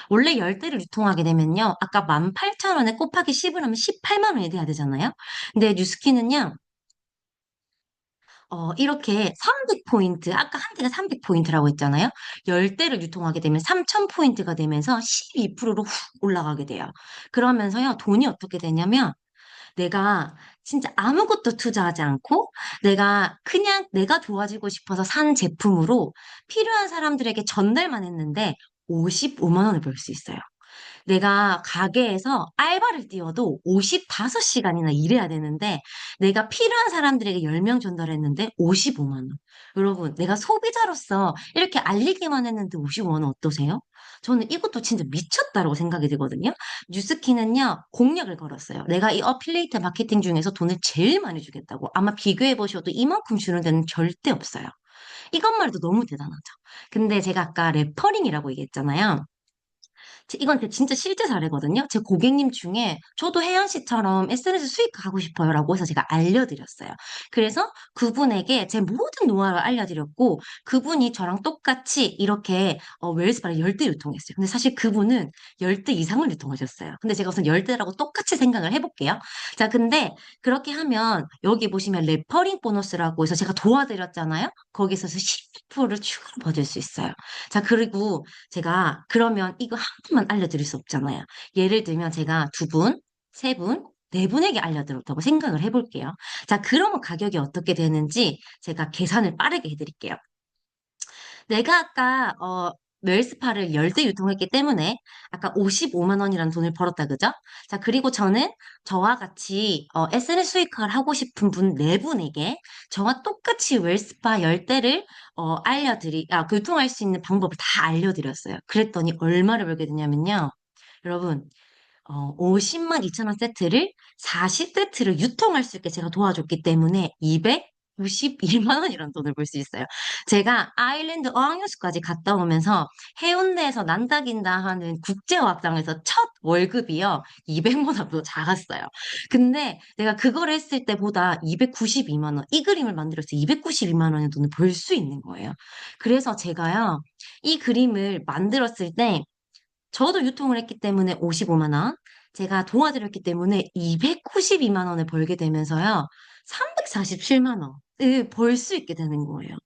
원래 10대를 유통하게 되면요, 아까 18,000원에 곱하기 10을 하면 18만 원이 돼야 되잖아요. 근데 뉴스킨은요, 이렇게 300포인트, 아까 한 대가 300포인트라고 했잖아요. 10대를 유통하게 되면 3000포인트가 되면서 12%로 훅 올라가게 돼요. 그러면서요, 돈이 어떻게 되냐면, 내가 진짜 아무것도 투자하지 않고, 내가 그냥 내가 좋아지고 싶어서 산 제품으로 필요한 사람들에게 전달만 했는데, 55만 원을 벌 수 있어요. 내가 가게에서 알바를 뛰어도 55시간이나 일해야 되는데 내가 필요한 사람들에게 10명 전달했는데 55만 원. 여러분, 내가 소비자로서 이렇게 알리기만 했는데 55만 원 어떠세요? 저는 이것도 진짜 미쳤다고 생각이 들거든요. 뉴스키는요, 공약을 걸었어요. 내가 이 어필리에이트 마케팅 중에서 돈을 제일 많이 주겠다고. 아마 비교해 보셔도 이만큼 주는 데는 절대 없어요. 이것만 해도 너무 대단하죠. 근데 제가 아까 레퍼링이라고 얘기했잖아요. 이건 진짜 실제 사례거든요. 제 고객님 중에 저도 혜연 씨처럼 SNS 수익하고 싶어요라고 해서 제가 알려드렸어요. 그래서 그분에게 제 모든 노하우를 알려드렸고 그분이 저랑 똑같이 이렇게 웰스바를 10대 유통했어요. 근데 사실 그분은 10대 이상을 유통하셨어요. 근데 제가 우선 10대라고 똑같이 생각을 해볼게요. 자, 근데 그렇게 하면 여기 보시면 레퍼링 보너스라고 해서 제가 도와드렸잖아요. 거기서 10%를 추가로 받을 수 있어요. 자, 그리고 제가 그러면 이거 한 분만 알려드릴 수 없잖아요. 예를 들면 제가 두 분, 세 분, 네 분에게 알려드렸다고 생각을 해볼게요. 자, 그러면 가격이 어떻게 되는지 제가 계산을 빠르게 해드릴게요. 내가 아까 웰스파를 10대 유통했기 때문에 아까 55만 원이라는 돈을 벌었다 그죠? 자, 그리고 저는 저와 같이 SNS 수익화를 하고 싶은 분 네분에게 저와 똑같이 웰스파 10대를 유통할 수 있는 방법을 다 알려드렸어요. 그랬더니 얼마를 벌게 되냐면요. 여러분, 50만 2천 원 세트를 40세트를 유통할 수 있게 제가 도와줬기 때문에 291만 원이라는 돈을 벌 수 있어요. 제가 아일랜드 어학연수까지 갔다 오면서 해운대에서 난다긴다 하는 국제어학당에서 첫 월급이요. 200만 원보다 작았어요. 근데 내가 그걸 했을 때보다 292만 원, 이 그림을 만들었을 때 292만 원의 돈을 벌 수 있는 거예요. 그래서 제가요, 이 그림을 만들었을 때 저도 유통을 했기 때문에 55만 원, 제가 도와드렸기 때문에 292만 원을 벌게 되면서요, 347만 원을 벌 수 있게 되는 거예요.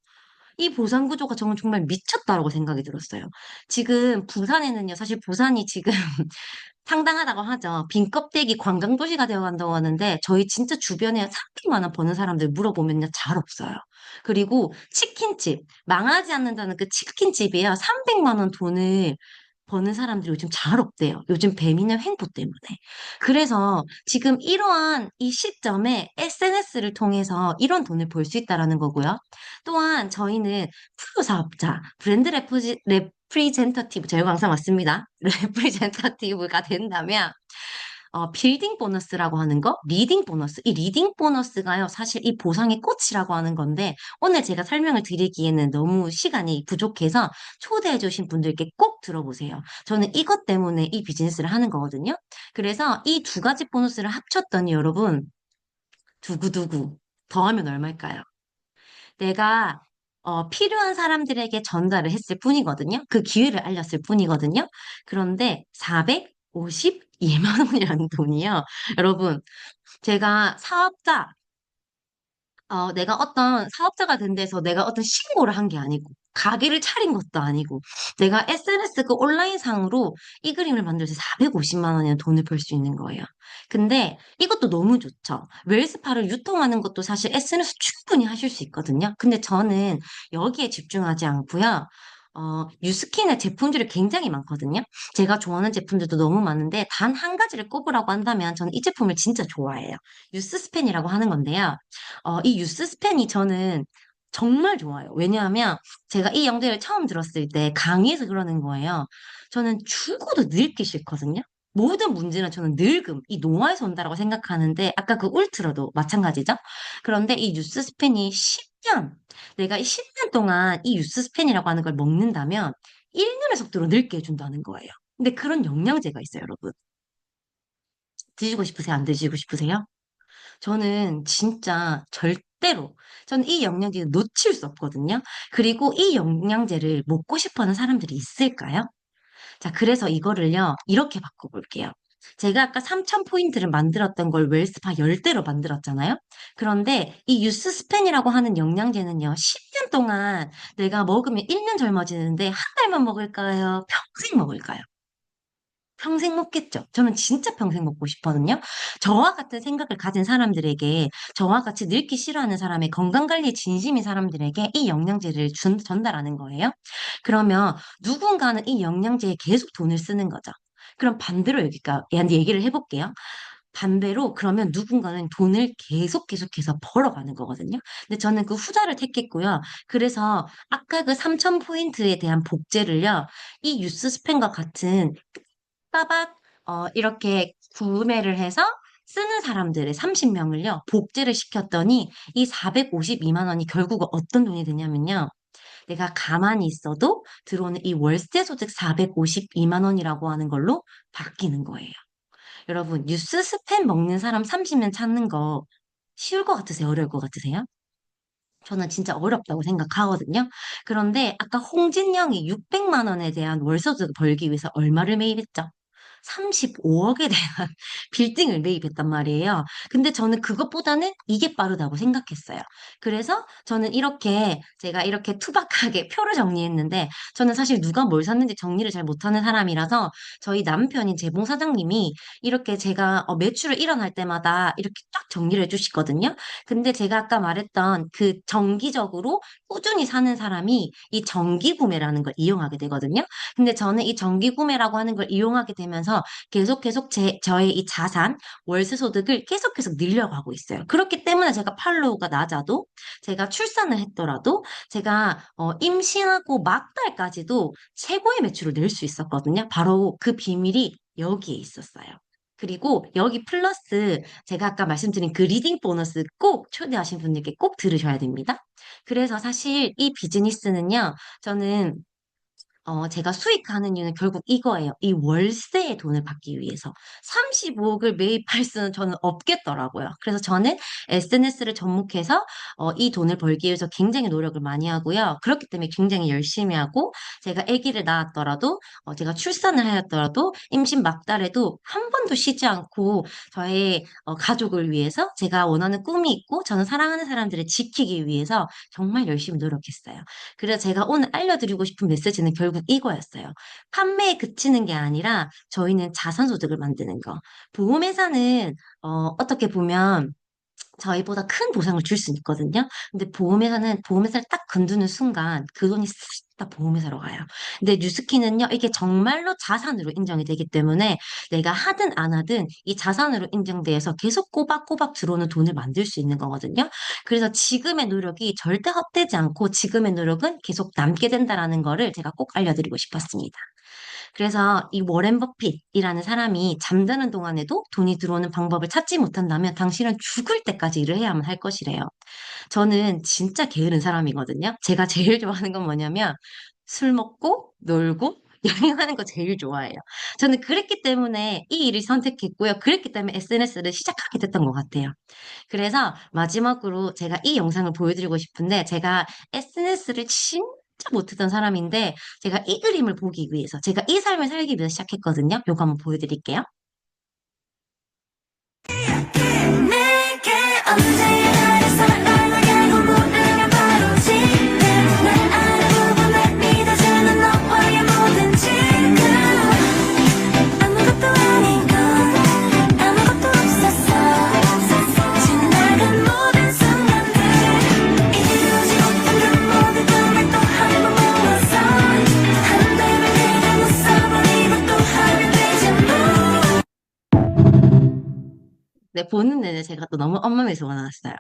이 보상 구조가 저는 정말 미쳤다라고 생각이 들었어요. 지금 부산에는요, 사실 부산이 지금 상당하다고 하죠. 빈 껍데기 관광도시가 되어 간다고 하는데, 저희 진짜 주변에 300만 원 버는 사람들 물어보면요, 잘 없어요. 그리고 치킨집, 망하지 않는다는 그 치킨집이요, 300만 원 돈을 버는 사람들이 요즘 잘 없대요. 요즘 배민의 횡포 때문에. 그래서 지금 이러한 이 시점에 SNS를 통해서 이런 돈을 벌 수 있다라는 거고요. 또한 저희는 프로 사업자, 브랜드 레프리젠터티브, 제가 항상 맞습니다. 레프리젠터티브가 된다면 빌딩 보너스라고 하는 거, 리딩 보너스. 이 리딩 보너스가요, 사실 이 보상의 꽃이라고 하는 건데, 오늘 제가 설명을 드리기에는 너무 시간이 부족해서 초대해주신 분들께 꼭 들어보세요. 저는 이것 때문에 이 비즈니스를 하는 거거든요. 그래서 이 두 가지 보너스를 합쳤더니 여러분, 두구두구, 더하면 얼마일까요? 내가 필요한 사람들에게 전달을 했을 뿐이거든요. 그 기회를 알렸을 뿐이거든요. 그런데 452만 원이라는 돈이요. 여러분, 제가 내가 어떤 사업자가 된 데서 내가 어떤 신고를 한 게 아니고, 가게를 차린 것도 아니고, 내가 SNS 그 온라인상으로 이 그림을 만들어서 450만 원이나 돈을 벌 수 있는 거예요. 근데 이것도 너무 좋죠. 웰스파를 유통하는 것도 사실 SNS 충분히 하실 수 있거든요. 근데 저는 여기에 집중하지 않고요. 뉴스킨의 제품들이 굉장히 많거든요. 제가 좋아하는 제품들도 너무 많은데, 단 한 가지를 꼽으라고 한다면 저는 이 제품을 진짜 좋아해요. 뉴스스펜이라고 하는 건데요. 이 뉴스 스팬이 저는 정말 좋아요. 왜냐하면 제가 이 영상을 처음 들었을 때 강의에서 그러는 거예요. 저는 죽어도 늙기 싫거든요. 모든 문제는 저는 늙음, 이 노화에서 온다라고 생각하는데 아까 그 울트라도 마찬가지죠. 그런데 이 뉴스 스팬이 10년, 내가 이 10년 동안 이 뉴스 스팬이라고 하는 걸 먹는다면 1년의 속도로 늙게 해준다는 거예요. 근데 그런 영양제가 있어요, 여러분. 드시고 싶으세요? 안 드시고 싶으세요? 저는 진짜 절대로, 저는 이 영양제를 놓칠 수 없거든요. 그리고 이 영양제를 먹고 싶어 하는 사람들이 있을까요? 자, 그래서 이거를요, 이렇게 바꿔볼게요. 제가 아까 3,000포인트를 만들었던 걸 웰스파 10대로 만들었잖아요? 그런데 이 유스 스펜이라고 하는 영양제는요, 10년 동안 내가 먹으면 1년 젊어지는데 한 달만 먹을까요? 평생 먹을까요? 평생 먹겠죠. 저는 진짜 평생 먹고 싶거든요. 저와 같은 생각을 가진 사람들에게, 저와 같이 늙기 싫어하는 사람의 건강관리에 진심인 사람들에게 이 영양제를 전달하는 거예요. 그러면 누군가는 이 영양제에 계속 돈을 쓰는 거죠. 그럼 반대로 얘기를 해볼게요. 반대로 그러면 누군가는 돈을 계속해서 벌어가는 거거든요. 근데 저는 그 후자를 택했고요. 그래서 아까 그 3,000포인트에 대한 복제를요. 이 유스 스팸과 같은 빠박 이렇게 구매를 해서 쓰는 사람들의 30명을요, 복제를 시켰더니 이 452만 원이 결국은 어떤 돈이 되냐면요. 내가 가만히 있어도 들어오는 이 월세 소득 452만 원이라고 하는 걸로 바뀌는 거예요. 여러분, 뉴스 스팸 먹는 사람 30명 찾는 거 쉬울 것 같으세요? 어려울 것 같으세요? 저는 진짜 어렵다고 생각하거든요. 그런데 아까 홍진영이 600만 원에 대한 월소득을 벌기 위해서 얼마를 매입했죠? 35억에 대한 빌딩을 매입했단 말이에요. 근데 저는 그것보다는 이게 빠르다고 생각했어요. 그래서 저는 제가 이렇게 투박하게 표를 정리했는데, 저는 사실 누가 뭘 샀는지 정리를 잘 못하는 사람이라서 저희 남편인 재봉 사장님이 이렇게 제가 매출을 일어날 때마다 이렇게 딱 정리를 해주시거든요. 근데 제가 아까 말했던 그 정기적으로 꾸준히 사는 사람이 이 정기 구매라는 걸 이용하게 되거든요. 근데 저는 이 정기 구매라고 하는 걸 이용하게 되면서 계속 저의 이 자산, 월세 소득을 계속 늘려가고 있어요. 그렇기 때문에 제가 팔로우가 낮아도, 제가 출산을 했더라도, 제가 임신하고 막달까지도 최고의 매출을 낼 수 있었거든요. 바로 그 비밀이 여기에 있었어요. 그리고 여기 플러스 제가 아까 말씀드린 그 리딩 보너스 꼭 초대하신 분들께 꼭 들으셔야 됩니다. 그래서 사실 이 비즈니스는요, 저는 제가 수익하는 이유는 결국 이거예요. 이 월세의 돈을 받기 위해서. 35억을 매입할 수는 저는 없겠더라고요. 그래서 저는 SNS를 접목해서 이 돈을 벌기 위해서 굉장히 노력을 많이 하고요. 그렇기 때문에 굉장히 열심히 하고, 제가 아기를 낳았더라도, 제가 출산을 하였더라도, 임신 막달에도 한 번도 쉬지 않고 저의 가족을 위해서 제가 원하는 꿈이 있고, 저는 사랑하는 사람들을 지키기 위해서 정말 열심히 노력했어요. 그래서 제가 오늘 알려드리고 싶은 메시지는 결국 이거였어요. 판매에 그치는 게 아니라 저희는 자산소득을 만드는 거. 보험회사는 어떻게 보면 저희보다 큰 보상을 줄 수 있거든요. 근데 보험회사는 보험회사를 딱 건드는 순간 그 돈이 싹 다 보험회사로 가요. 근데 뉴스킨은요, 이게 정말로 자산으로 인정이 되기 때문에 내가 하든 안 하든 이 자산으로 인정돼서 계속 꼬박꼬박 들어오는 돈을 만들 수 있는 거거든요. 그래서 지금의 노력이 절대 헛되지 않고 지금의 노력은 계속 남게 된다라는 거를 제가 꼭 알려드리고 싶었습니다. 그래서 이 워렌 버핏이라는 사람이 잠드는 동안에도 돈이 들어오는 방법을 찾지 못한다면 당신은 죽을 때까지 일을 해야만 할 것이래요. 저는 진짜 게으른 사람이거든요. 제가 제일 좋아하는 건 뭐냐면 술 먹고 놀고 여행하는 거 제일 좋아해요. 저는 그랬기 때문에 이 일을 선택했고요. 그랬기 때문에 SNS를 시작하게 됐던 것 같아요. 그래서 마지막으로 제가 이 영상을 보여드리고 싶은데 제가 SNS를 진짜 못했던 사람인데 제가 이 그림을 보기 위해서 제가 이 삶을 살기 위해서 시작했거든요. 요거 한번 보여드릴게요.
내게 언제나 사랑하게 고무를 바로 지금 날 알아보고 날 믿어주는 너와의 모든 지금 아무것도 아닌 건 아무것도 없었어 지나간 모든 순간들 이루지 못한 그 모든 꿈을 또 한 번 모아서 안 되면 그냥 웃어버리고 또 하면 되지 뭐.
네, 보는 내내 제가 또 너무 엄마에서 나왔어요.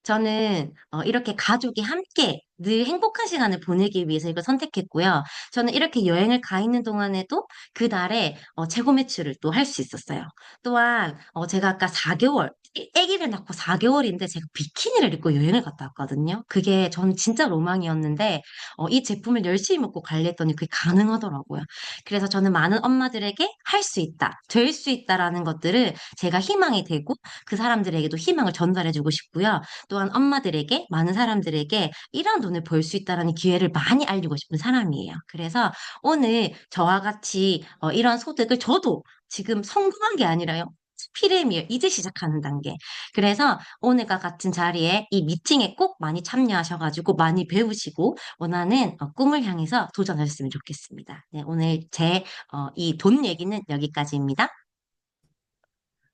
저는 이렇게 가족이 함께 늘 행복한 시간을 보내기 위해서 이걸 선택했고요. 저는 이렇게 여행을 가 있는 동안에도 그날에 최고 매출을 또 할 수 있었어요. 또한 제가 아까 4개월, 아기를 낳고 4개월인데 제가 비키니를 입고 여행을 갔다 왔거든요. 그게 저는 진짜 로망이었는데 이 제품을 열심히 먹고 관리했더니 그게 가능하더라고요. 그래서 저는 많은 엄마들에게 할 수 있다, 될 수 있다라는 것들을 제가 희망이 되고 그 사람들에게도 희망을 전달해주고 싶고요. 또한 엄마들에게, 많은 사람들에게 이런 돈을 벌 수 있다는 기회를 많이 알리고 싶은 사람이에요. 그래서 오늘 저와 같이 이런 소득을 저도 지금 성공한 게 아니라요. 피레미어 이제 시작하는 단계. 그래서 오늘과 같은 자리에 이 미팅에 꼭 많이 참여하셔가지고 많이 배우시고 원하는 꿈을 향해서 도전하셨으면 좋겠습니다. 네, 오늘 제 이 돈 얘기는 여기까지입니다.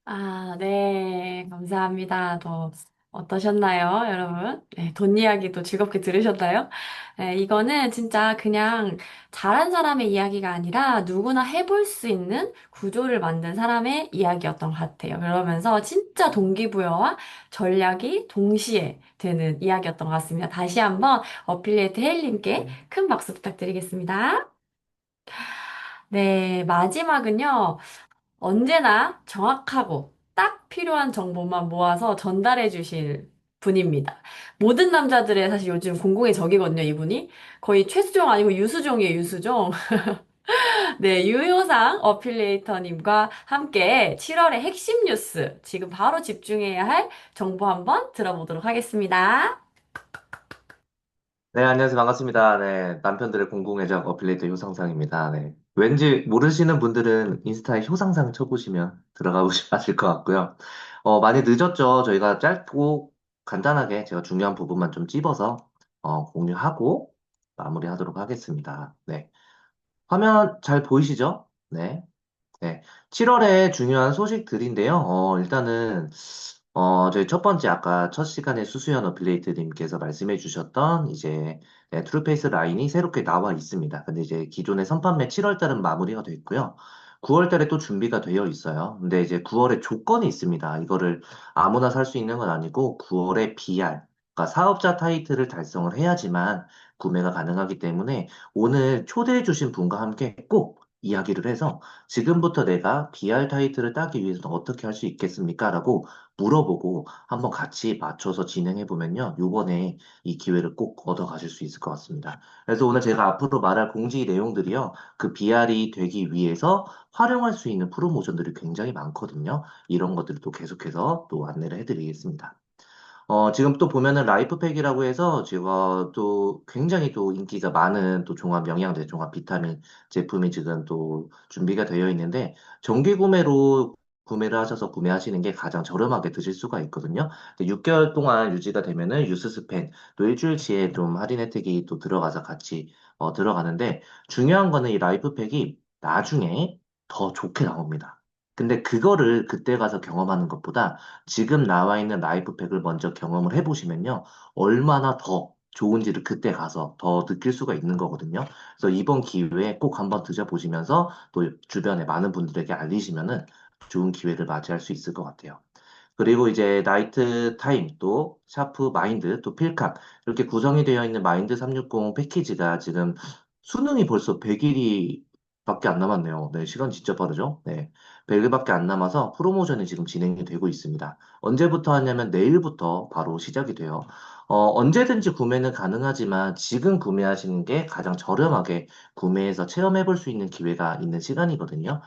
아, 네. 감사합니다. 또 어떠셨나요, 여러분? 네, 돈 이야기도 즐겁게 들으셨나요? 네, 이거는 진짜 그냥 잘한 사람의 이야기가 아니라 누구나 해볼 수 있는 구조를 만든 사람의 이야기였던 것 같아요. 그러면서 진짜 동기부여와 전략이 동시에 되는 이야기였던 것 같습니다. 다시 한번 어필리에이트 헤일님께 큰 박수 부탁드리겠습니다. 네, 마지막은요. 언제나 정확하고 딱 필요한 정보만 모아서 전달해 주실 분입니다. 모든 남자들의 사실 요즘 공공의 적이거든요, 이분이. 거의 최수종 아니고 유수종이에요, 유수종. 네, 유효상 어필리에이터님과 함께 7월의 핵심 뉴스, 지금 바로 집중해야 할 정보 한번 들어보도록 하겠습니다.
네, 안녕하세요. 반갑습니다. 네, 남편들의 공공의적 어필리에이터 효상상입니다. 네. 왠지 모르시는 분들은 인스타에 효상상 쳐보시면 들어가 보실 것 같고요. 많이 늦었죠. 저희가 짧고 간단하게 제가 중요한 부분만 좀 찝어서 공유하고 마무리하도록 하겠습니다. 네. 화면 잘 보이시죠? 네. 네. 7월에 중요한 소식들인데요. 일단은, 저희 첫 번째 아까 첫 시간에 수수연 어필레이트님께서 말씀해 주셨던 이제 네, 트루페이스 라인이 새롭게 나와 있습니다. 근데 이제 기존의 선판매 7월 달은 마무리가 됐고요. 9월 달에 또 준비가 되어 있어요. 근데 이제 9월에 조건이 있습니다. 이거를 아무나 살 수 있는 건 아니고 9월에 BR, 그러니까 사업자 타이틀을 달성을 해야지만 구매가 가능하기 때문에 오늘 초대해 주신 분과 함께 꼭 이야기를 해서 지금부터 내가 BR 타이틀을 따기 위해서는 어떻게 할 수 있겠습니까? 라고 물어보고 한번 같이 맞춰서 진행해 보면요. 요번에 이 기회를 꼭 얻어 가실 수 있을 것 같습니다. 그래서 오늘 제가 앞으로 말할 공지 내용들이요. 그 BR이 되기 위해서 활용할 수 있는 프로모션들이 굉장히 많거든요. 이런 것들을 또 계속해서 또 안내를 해드리겠습니다. 지금 또 보면은 라이프팩이라고 해서 제가 또 굉장히 또 인기가 많은 또 종합 영양제, 종합 비타민 제품이 지금 또 준비가 되어 있는데 정기 구매로 구매를 하셔서 구매하시는 게 가장 저렴하게 드실 수가 있거든요. 6개월 동안 유지가 되면은 유스스펜 또 일주일치에 좀 할인 혜택이 또 들어가서 같이 들어가는데 중요한 거는 이 라이프팩이 나중에 더 좋게 나옵니다. 근데 그거를 그때 가서 경험하는 것보다 지금 나와 있는 라이프팩을 먼저 경험을 해보시면요. 얼마나 더 좋은지를 그때 가서 더 느낄 수가 있는 거거든요. 그래서 이번 기회에 꼭 한번 드셔보시면서 또 주변에 많은 분들에게 알리시면은 좋은 기회를 맞이할 수 있을 것 같아요. 그리고 이제 나이트 타임 또 샤프 마인드 또 필캅 이렇게 구성이 되어 있는 마인드 360 패키지가 지금 수능이 벌써 100일이 밖에 안 남았네요. 네, 시간 진짜 빠르죠? 네. 100일밖에 안 남아서 프로모션이 지금 진행이 되고 있습니다. 언제부터 하냐면 내일부터 바로 시작이 돼요. 언제든지 구매는 가능하지만 지금 구매하시는 게 가장 저렴하게 구매해서 체험해 볼 수 있는 기회가 있는 시간이거든요.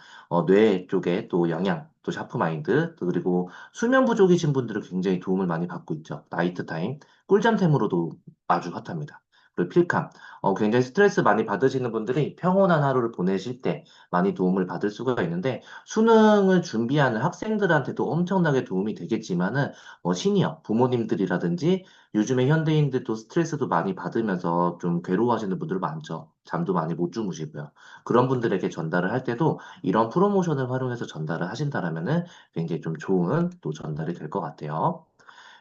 뇌 쪽에 또 영양, 또 샤프 마인드, 또 그리고 수면 부족이신 분들은 굉장히 도움을 많이 받고 있죠. 나이트 타임, 꿀잠템으로도 아주 핫합니다. 그리고 필캄, 굉장히 스트레스 많이 받으시는 분들이 평온한 하루를 보내실 때 많이 도움을 받을 수가 있는데, 수능을 준비하는 학생들한테도 엄청나게 도움이 되겠지만은, 시니어, 부모님들이라든지, 요즘에 현대인들도 스트레스도 많이 받으면서 좀 괴로워하시는 분들 많죠. 잠도 많이 못 주무시고요. 그런 분들에게 전달을 할 때도 이런 프로모션을 활용해서 전달을 하신다라면은 굉장히 좀 좋은 또 전달이 될 것 같아요.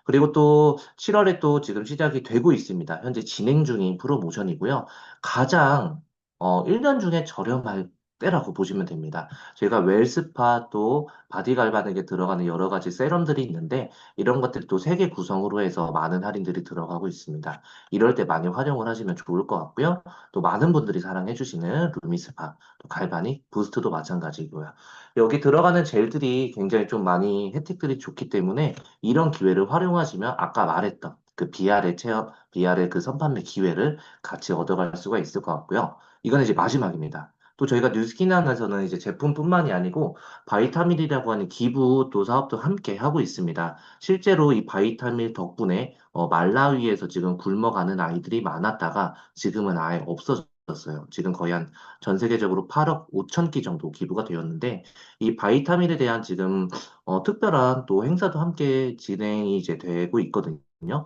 그리고 또 7월에 또 지금 시작이 되고 있습니다. 현재 진행 중인 프로모션이고요. 가장 1년 중에 저렴할 때라고 보시면 됩니다. 저희가 웰스파 또 바디 갈바닉에 들어가는 여러 가지 세럼들이 있는데 이런 것들이 또 3개 구성으로 해서 많은 할인들이 들어가고 있습니다. 이럴 때 많이 활용을 하시면 좋을 것 같고요. 또 많은 분들이 사랑해 주시는 루미스파, 또 갈바닉, 부스트도 마찬가지고요. 여기 들어가는 젤들이 굉장히 좀 많이 혜택들이 좋기 때문에 이런 기회를 활용하시면 아까 말했던 그 BR의 체험, BR의 그 선판매 기회를 같이 얻어갈 수가 있을 것 같고요. 이건 이제 마지막입니다. 또 저희가 뉴스키난에서는 이제 제품뿐만이 아니고 바이타밀이라고 하는 기부 또 사업도 함께 하고 있습니다. 실제로 이 바이타밀 덕분에 말라위에서 지금 굶어가는 아이들이 많았다가 지금은 아예 없어졌어요. 지금 거의 한 전 세계적으로 8억 5천 끼 정도 기부가 되었는데 이 바이타밀에 대한 지금 특별한 또 행사도 함께 진행이 이제 되고 있거든요.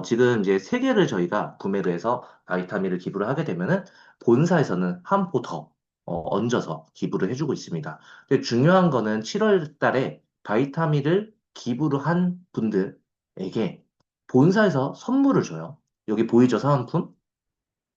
지금 이제 세 개를 저희가 구매를 해서 바이타민을 기부를 하게 되면은 본사에서는 한 포 더 얹어서 기부를 해주고 있습니다. 근데 중요한 거는 7월 달에 바이타민을 기부를 한 분들에게 본사에서 선물을 줘요. 여기 보이죠, 사은품?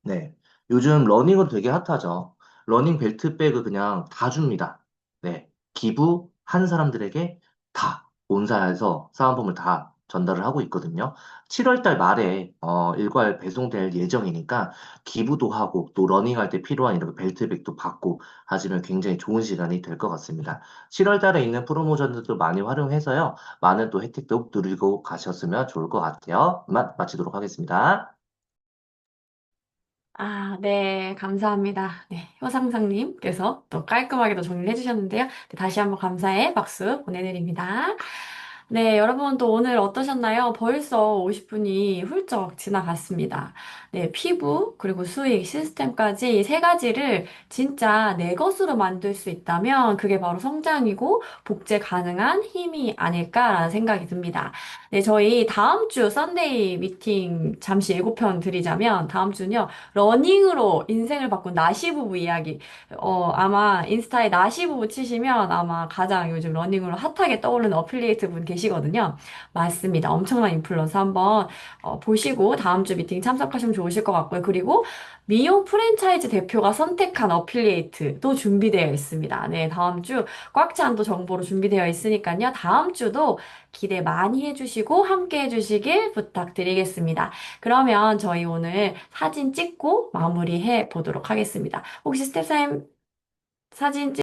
네. 요즘 러닝은 되게 핫하죠. 러닝 벨트백을 그냥 다 줍니다. 네. 기부한 사람들에게 다 본사에서 사은품을 다 전달을 하고 있거든요. 7월 달 말에 일괄 배송될 예정이니까 기부도 하고 또 러닝할 때 필요한 이런 벨트백도 받고 하시면 굉장히 좋은 시간이 될 것 같습니다. 7월 달에 있는 프로모션들도 많이 활용해서요. 많은 또 혜택도 누리고 가셨으면 좋을 것 같아요. 마치도록 하겠습니다.
아, 네, 감사합니다. 네, 효상상님께서 또 깔끔하게도 정리를 해주셨는데요. 네, 다시 한번 감사의 박수 보내드립니다. 네, 여러분 또 오늘 어떠셨나요? 벌써 50분이 훌쩍 지나갔습니다. 네, 피부, 그리고 수익, 시스템까지 세 가지를 진짜 내 것으로 만들 수 있다면 그게 바로 성장이고 복제 가능한 힘이 아닐까라는 생각이 듭니다. 네, 저희 다음 주 썬데이 미팅 잠시 예고편 드리자면 다음 주는요, 러닝으로 인생을 바꾼 나시 부부 이야기. 아마 인스타에 나시 부부 치시면 아마 가장 요즘 러닝으로 핫하게 떠오르는 어플리에이트 분 계시거든요. 맞습니다. 엄청난 인플루언서 한번 보시고 다음 주 미팅 참석하시면 좋으실 것 같고요. 그리고 미용 프랜차이즈 대표가 선택한 어플리에이트도 준비되어 있습니다. 네, 다음 주 꽉 찬 또 정보로 준비되어 있으니까요. 다음 주도 기대 많이 해주시고 함께 해주시길 부탁드리겠습니다. 그러면 저희 오늘 사진 찍고 마무리해 보도록 하겠습니다. 혹시 스텝사님 사진